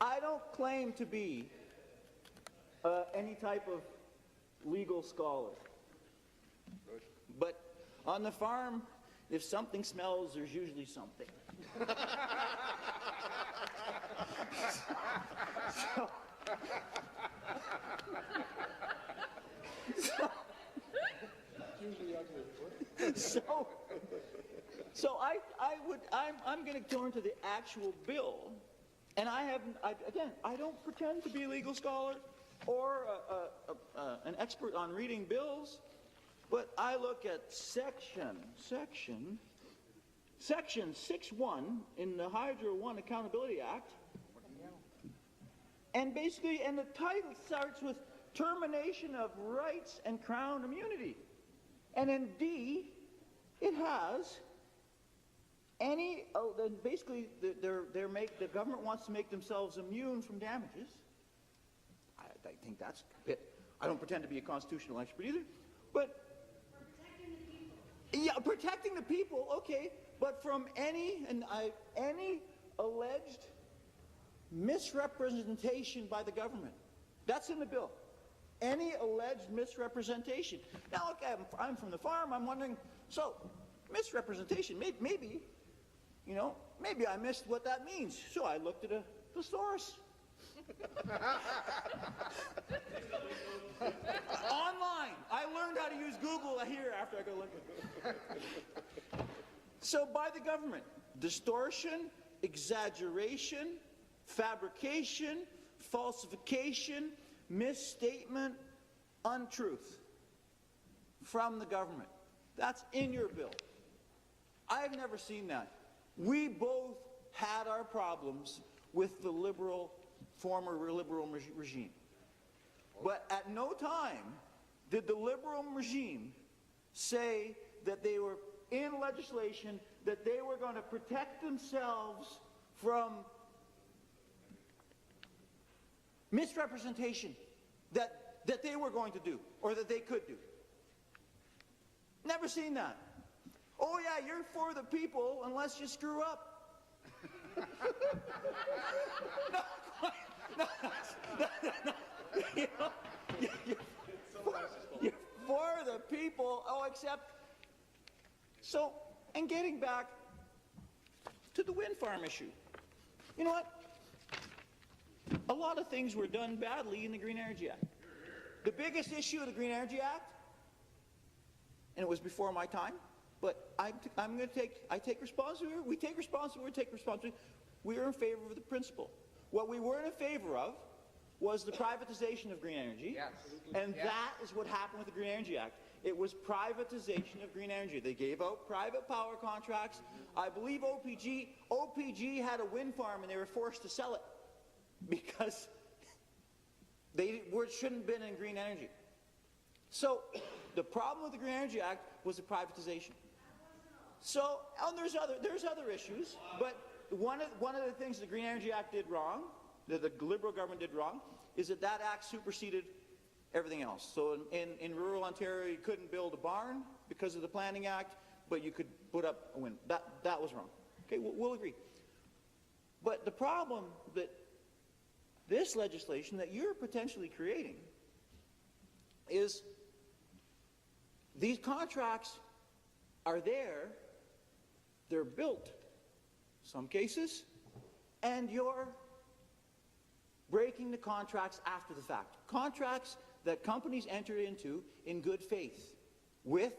I don't claim to be any type of legal scholar. But on the farm, if something smells, there's usually something. I'm going to turn to the actual bill, and I don't pretend to be a legal scholar or an expert on reading bills, but I look at section 6.1 in the Hydro 1 Accountability Act, and the title starts with termination of rights and crown immunity. And in D, it has the government wants to make themselves immune from damages. I think that's a bit. I don't pretend to be a constitutional expert either, but protecting the people. Yeah, protecting the people, okay, but from any alleged misrepresentation by the government. That's in the bill. Any alleged misrepresentation. Now, okay, I'm from the farm. I'm wondering, so misrepresentation, maybe I missed what that means. So I looked at a thesaurus. Online. I learned how to use Google here after I go look at it. So by the government, distortion, exaggeration, fabrication, falsification, misstatement, untruth from the government. That's in your bill. I've never seen that. We both had our problems with the former liberal regime. But at no time did the liberal regime say that they were in legislation that they were going to protect themselves from misrepresentation that they were going to do or that they could do. Never seen that. Oh yeah, you're for the people unless you screw up. No. You're for the people, except. So, and getting back to the wind farm issue. You know what? A lot of things were done badly in the Green Energy Act. The biggest issue of the Green Energy Act, and it was before my time, but I take responsibility. We take responsibility. We are in favor of the principle. What we weren't in favor of was the privatization of green energy, yes. And that is what happened with the Green Energy Act. It was privatization of green energy. They gave out private power contracts. I believe OPG had a wind farm and they were forced to sell it because they shouldn't have been in green energy. So the problem with the Green Energy Act was the privatization. So, and there's other issues, but one of the things the Green Energy Act did wrong, that the Liberal government did wrong, is that act superseded everything else. So in rural Ontario, you couldn't build a barn because of the Planning Act, but you could put up a wind. That was wrong. Okay, we'll agree. But the problem that this legislation that you're potentially creating is these contracts are there, they're built, some cases, and you're breaking the contracts after the fact. Contracts that companies entered into in good faith with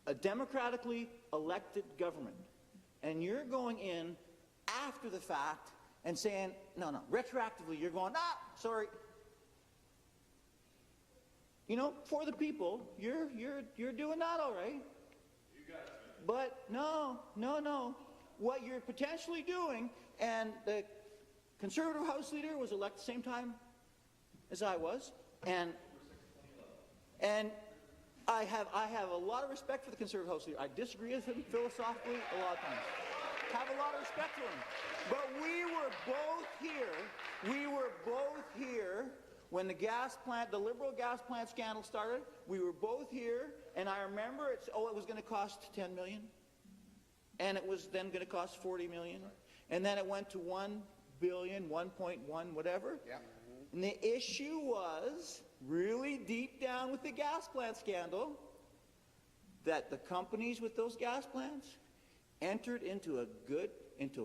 a democratically elected government. And you're going in after the fact and saying, no, retroactively you're going, sorry. You know, for the people, you're doing that all right. You got it. But no. What you're potentially doing, and the Conservative House Leader was elected the same time as I was, and I have a lot of respect for the Conservative House Leader. I disagree with him philosophically a lot of times. Have a lot of respect for him. But we were both here when the liberal gas plant scandal started. We were both here, and I remember it was going to cost $10 million, and it was then going to cost $40 million, and then it went to $1 billion, 1.1, whatever. Yeah. And the issue was, really deep down with the gas plant scandal, that the companies with those gas plants entered into a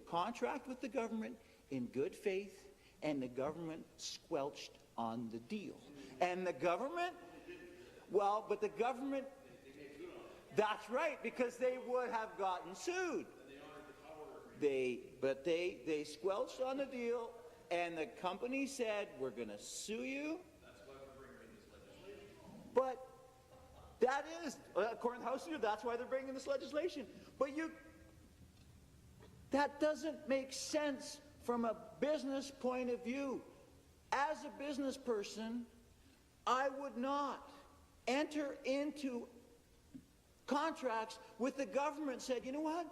contract with the government in good faith, and the government squelched on the deal. And the government, well, but the government, that's right, because they would have gotten sued. They squelched on the deal, and the company said, we're going to sue you. That's why we're bringing this legislation. But that is, according to the House Leader, that's why they're bringing this legislation. But that doesn't make sense from a business point of view. As a business person, I would not enter into contracts with the government said, you know what,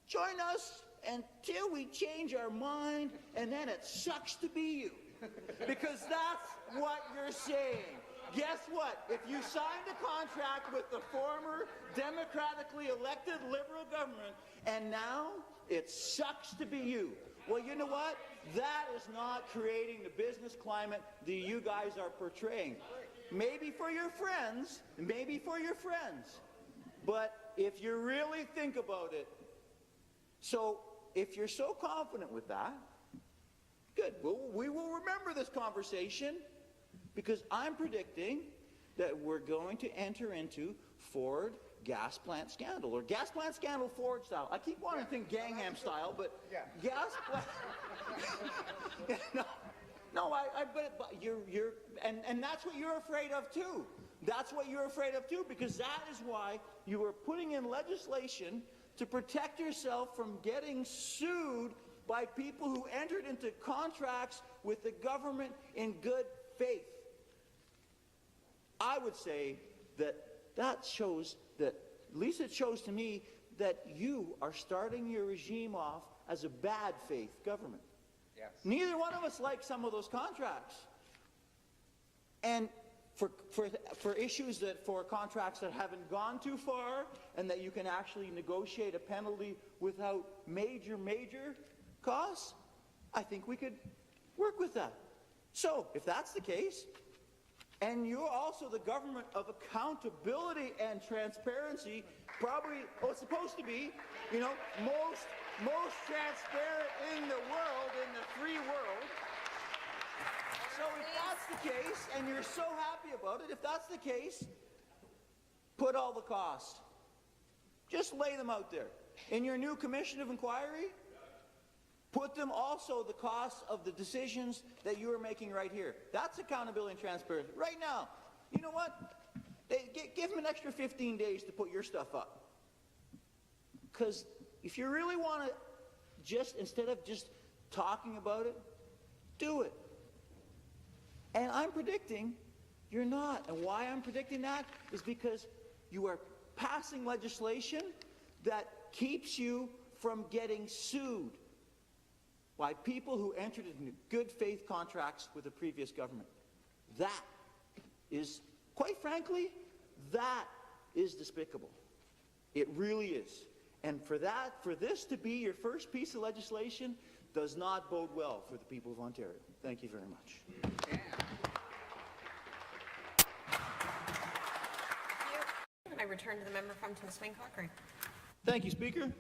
join us until we change our mind, and then it sucks to be you. Because that's what you're saying. Guess what? If you signed a contract with the former democratically elected Liberal government, and now it sucks to be you, well, you know what? That is not creating the business climate that you guys are portraying. Maybe for your friends, but if you really think about it, so if you're so confident with that, good. We will remember this conversation, because I'm predicting that we're going to enter into Ford gas plant scandal, or gas plant scandal Ford style. I keep wanting to think Gangnam style, but gas plant. But you're, and that's what you're afraid of too. That's what you're afraid of too, because that is why you are putting in legislation to protect yourself from getting sued by people who entered into contracts with the government in good faith. I would say that shows that, at least it shows to me, that you are starting your regime off as a bad faith government. Yes. Neither one of us like some of those contracts. And for issues for contracts that haven't gone too far, and that you can actually negotiate a penalty without major costs, I think we could work with that. So, if that's the case, and you're also the government of accountability and transparency, probably, it's supposed to be, most transparent in the world, in the free world. So if that's the case, and you're so happy about it, if that's the case, put all the costs. Just lay them out there. In your new commission of inquiry, put them also the costs of the decisions that you are making right here. That's accountability and transparency. Right now, you know what? Give them an extra 15 days to put your stuff up. Because if you really want to instead of just talking about it, do it. And I'm predicting you're not. And why I'm predicting that is because you are passing legislation that keeps you from getting sued by people who entered into good faith contracts with the previous government. That is, quite frankly, that is despicable. It really is. And for this to be your first piece of legislation does not bode well for the people of Ontario. Thank you very much. Yeah. I return to the member from Timiskaming-Cochrane. Thank you, Speaker.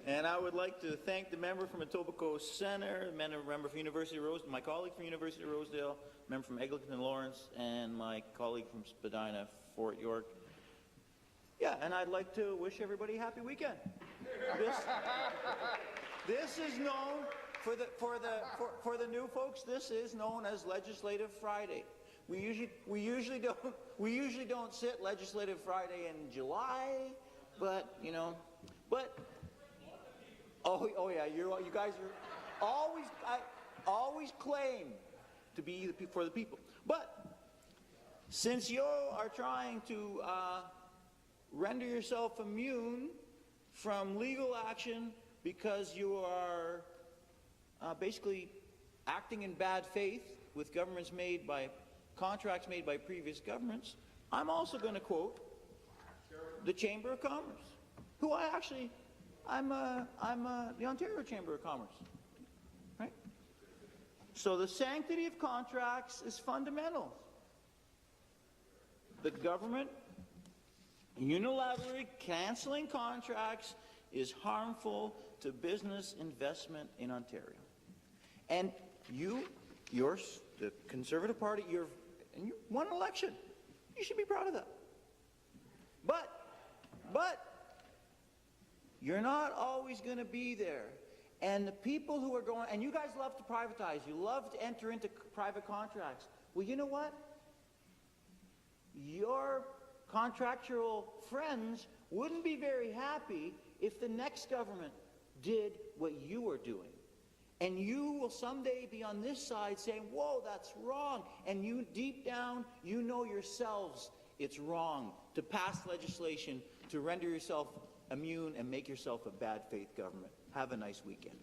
And I would like to thank the member from Etobicoke Centre, the member from University of Rosedale, my colleague from University of Rosedale, member from Eglinton and Lawrence, and my colleague from Spadina, Fort York. Yeah, and I'd like to wish everybody a happy weekend. This is known for the new folks. This is known as Legislative Friday. We usually don't sit Legislative Friday in July, but oh yeah, you guys are always claim to be for the people. But since you are trying to render yourself immune from legal action because you are basically acting in bad faith with contracts made by previous governments, I'm also going to quote the Chamber of Commerce, who I'm the Ontario Chamber of Commerce, right? So the sanctity of contracts is fundamental. The government unilaterally cancelling contracts is harmful to business investment in Ontario. And the Conservative Party, you won an election. You should be proud of that. But you're not always going to be there. And the people who are going, and you guys love to privatize, you love to enter into private contracts. Well, you know what? Your contractual friends wouldn't be very happy if the next government did what you are doing. And you will someday be on this side saying, whoa, that's wrong. And you, deep down, you know yourselves it's wrong to pass legislation to render yourself immune and make yourself a bad faith government. Have a nice weekend.